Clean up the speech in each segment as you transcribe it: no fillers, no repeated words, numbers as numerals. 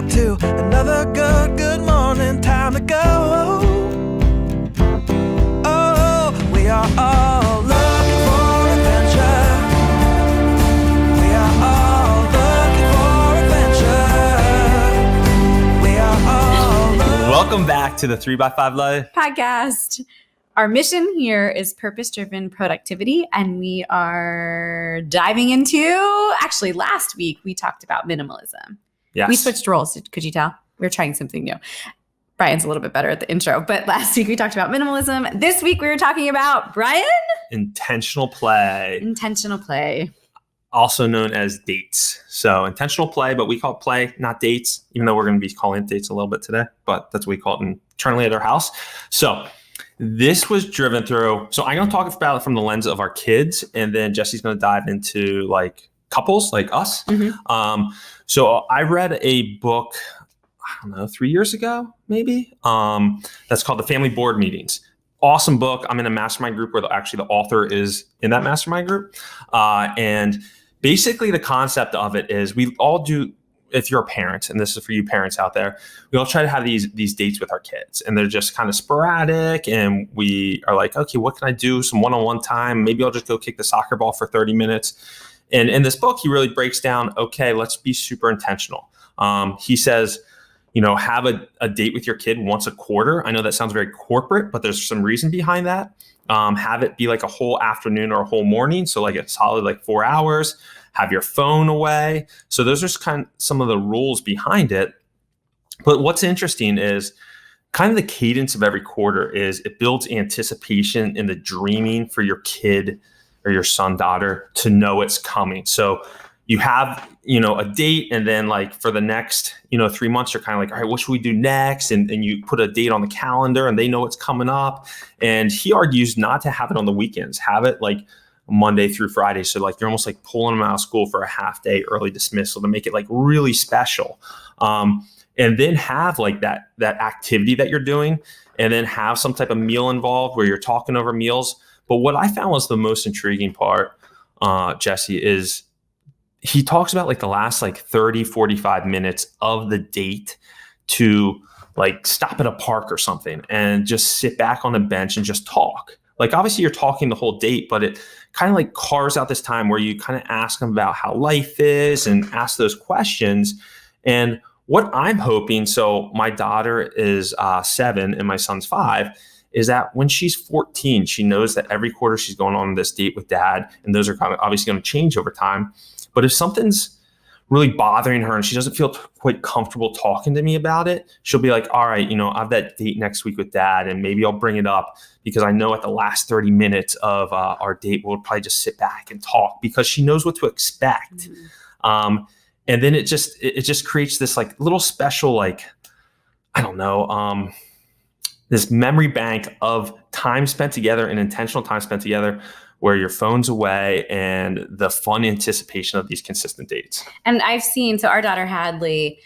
up to another good morning. Time to go. Oh, we are all looking for adventure. We are all looking for adventure. We are all Welcome back to the 3x5 Life podcast. Our mission here is purpose-driven productivity, and we are diving into, actually last week we talked about minimalism. Yes. We switched roles. Could you tell? We're trying something new. Brian's a little bit better at the intro, but last week we talked about minimalism. This week we were talking about, Brian? Intentional play. Intentional play. Also known as dates. So intentional play, but we call it play, not dates, even though we're going to be calling it dates a little bit today, but that's what we call it internally at our house. So this was driven through, so I'm going to talk about it from the lens of our kids, and then Jesse's going to dive into like couples like us. Mm-hmm. So I read a book, I don't know, 3 years ago, maybe, that's called The Family Board Meetings. Awesome book. I'm in a mastermind group where actually the author is in that mastermind group. And basically the concept of it is we all do, if you're a parent, and this is for you parents out there, we all try to have these dates with our kids, and they're just kind of sporadic, and we are like, okay, what can I do? Some one-on-one time. Maybe I'll just go kick the soccer ball for 30 minutes. And in this book, he really breaks down, okay, let's be super intentional. He says, have a date with your kid once a quarter. I know that sounds very corporate, but there's some reason behind that. Have it be like a whole afternoon or a whole morning. So like a solid like 4 hours. Have your phone away. So those are kind of some of the rules behind it. But what's interesting is kind of the cadence of every quarter is it builds anticipation in the dreaming for your kid or your son, daughter to know it's coming. So you have, a date, and then like for the next, 3 months, you're kind of like, all right, what should we do next? And you put a date on the calendar and they know it's coming up. And he argues not to have it on the weekends, have it like Monday through Friday. So like you're almost like pulling them out of school for a half day early dismissal to make it like really special. And then have like that activity that you're doing, and then have some type of meal involved where you're talking over meals. But what I found was the most intriguing part, Jesse, is he talks about like the last like 30, 45 minutes of the date to like stop at a park or something and just sit back on the bench and just talk. Like obviously you're talking the whole date, but it kind of like carves out this time where you kind of ask them about how life is and ask those questions. And what I'm hoping, so my daughter is 7 and my son's 5, is that when she's 14, she knows that every quarter she's going on this date with dad, and those are kind of obviously going to change over time. But if something's really bothering her and she doesn't feel quite comfortable talking to me about it, she'll be like, all right, I have that date next week with dad, and maybe I'll bring it up because I know at the last 30 minutes of our date, we'll probably just sit back and talk because she knows what to expect. Mm-hmm. And then it just creates this like little special, like, I don't know, this memory bank of time spent together and intentional time spent together where your phone's away and the fun anticipation of these consistent dates. And I've seen, so our daughter Hadley,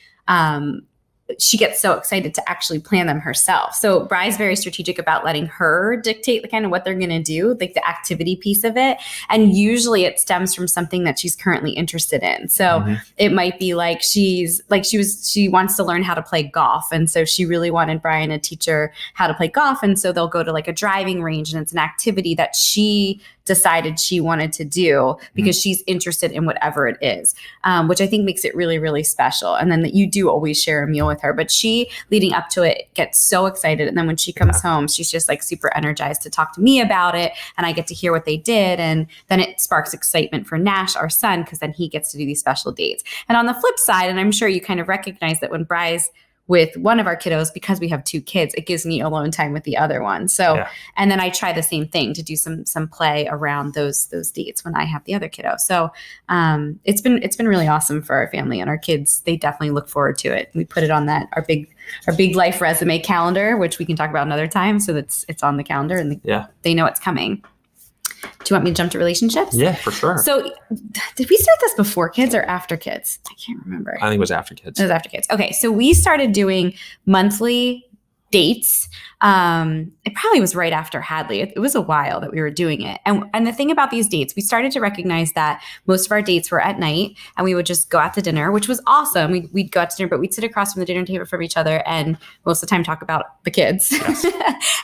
she gets so excited to actually plan them herself. So Bry's very strategic about letting her dictate the kind of what they're going to do, like the activity piece of it. And usually it stems from something that she's currently interested in. So it might be like she wants to learn how to play golf. And so she really wanted Bryan to teach her how to play golf. And so they'll go to like a driving range, and it's an activity that she decided she wanted to do because she's interested in whatever it is, which I think makes it really, really special. And then that you do always share a meal with her, but she, leading up to it, gets so excited. And then when she comes home, she's just like super energized to talk to me about it. And I get to hear what they did. And then it sparks excitement for Nash, our son, because then he gets to do these special dates. And on the flip side, and I'm sure you kind of recognize that when Bry's with one of our kiddos, because we have 2 kids, it gives me alone time with the other one. So, and then I try the same thing to do some play around those dates when I have the other kiddo. So, it's been really awesome for our family, and our kids, they definitely look forward to it. We put it on our big life resume calendar, which we can talk about another time. So that's, it's on the calendar, and they know it's coming. Do you want me to jump to relationships? Yeah, for sure. So did we start this before kids or after kids? I can't remember. I think it was after kids. It was after kids. Okay. So we started doing monthly dates. It probably was right after Hadley. It was a while that we were doing it. And the thing about these dates, we started to recognize that most of our dates were at night, and we would just go out to dinner, which was awesome. We'd go out to dinner, but we'd sit across from the dinner table from each other and most of the time talk about the kids. Yes.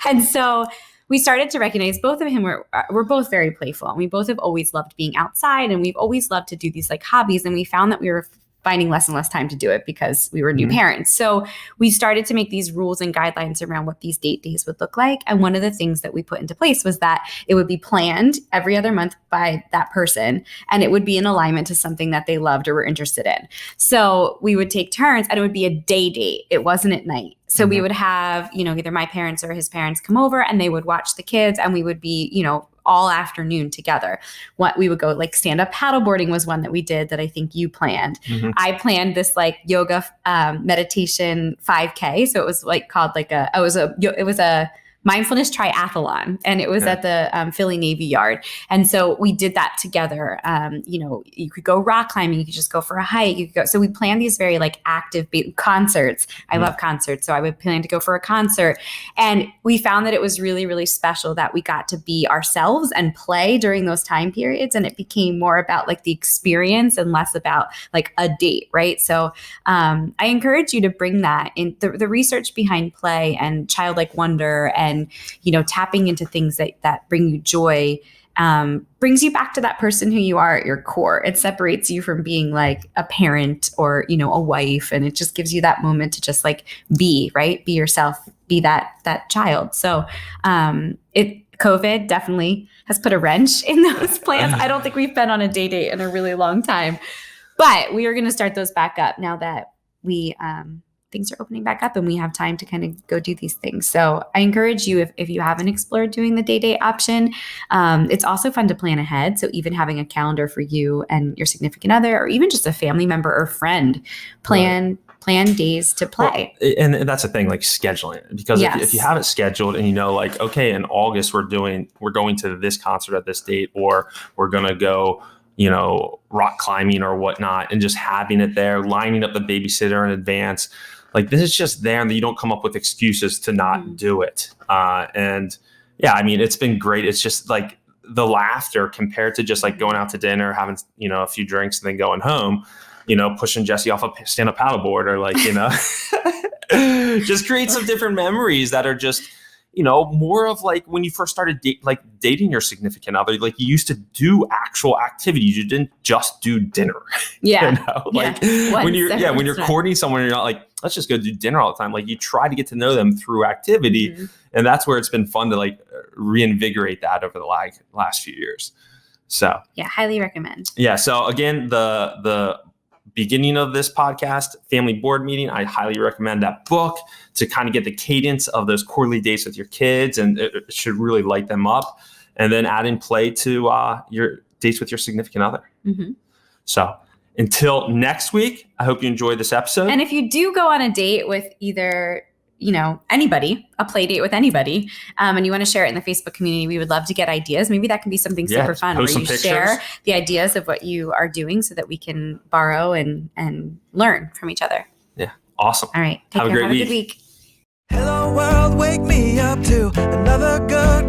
And so we started to recognize both of him we're both very playful, and we both have always loved being outside, and we've always loved to do these like hobbies. And we found that we were finding less and less time to do it because we were new parents. So we started to make these rules and guidelines around what these date days would look like. And one of the things that we put into place was that it would be planned every other month by that person, and it would be in alignment to something that they loved or were interested in. So we would take turns, and it would be a day date. It wasn't at night. So we would have, either my parents or his parents come over, and they would watch the kids, and we would be, all afternoon together. What we would go like stand-up paddleboarding was one that we did that I think you planned. I planned this like yoga meditation 5K. So it was like called like it was a mindfulness triathlon, and it was at the Philly Navy Yard. And so we did that together. You could go rock climbing, you could just go for a hike. You could go. So we planned these very like active concerts. I love concerts. So I would plan to go for a concert. And we found that it was really, really special that we got to be ourselves and play during those time periods. And it became more about like the experience and less about like a date, right? So I encourage you to bring that in the research behind play and childlike wonder and tapping into things that bring you joy, brings you back to that person who you are at your core. It separates you from being like a parent or, a wife. And it just gives you that moment to just like be, right? Be yourself, be that child. So COVID definitely has put a wrench in those plans. I don't think we've been on a date in a really long time, but we are going to start those back up now that we, things are opening back up and we have time to kind of go do these things. So I encourage you, if you haven't explored doing the day option, it's also fun to plan ahead. So even having a calendar for you and your significant other, or even just a family member or friend, plan days to play. Well, and that's the thing, like scheduling it, because if you have it scheduled and like, okay, in August we're going to this concert at this date, or we're going to go, rock climbing or whatnot, and just having it there, lining up the babysitter in advance. Like this is just there, and you don't come up with excuses to not do it. It's been great. It's just like the laughter compared to just like going out to dinner, having, a few drinks and then going home, pushing Jessie off a stand-up paddleboard, or like, just create some different memories that are just, more of like when you first started dating your significant other, like you used to do actual activities. You didn't just do dinner. Yeah. When you're courting someone, you're not like, let's just go do dinner all the time. Like you try to get to know them through activity. And that's where it's been fun to like reinvigorate that over the last few years. So yeah, highly recommend. Yeah. So again, the beginning of this podcast, family board meeting, I highly recommend that book to kind of get the cadence of those quarterly dates with your kids, and it should really light them up. And then add in play to your dates with your significant other. So until next week, I hope you enjoyed this episode. And if you do go on a date with either anybody, a play date with anybody, and you want to share it in the Facebook community, we would love to get ideas. Maybe that can be something super fun where you share the ideas of what you are doing so that we can borrow and learn from each other. Yeah. Awesome. All right. Take care. Have a good week. Hello world, wake me up to another good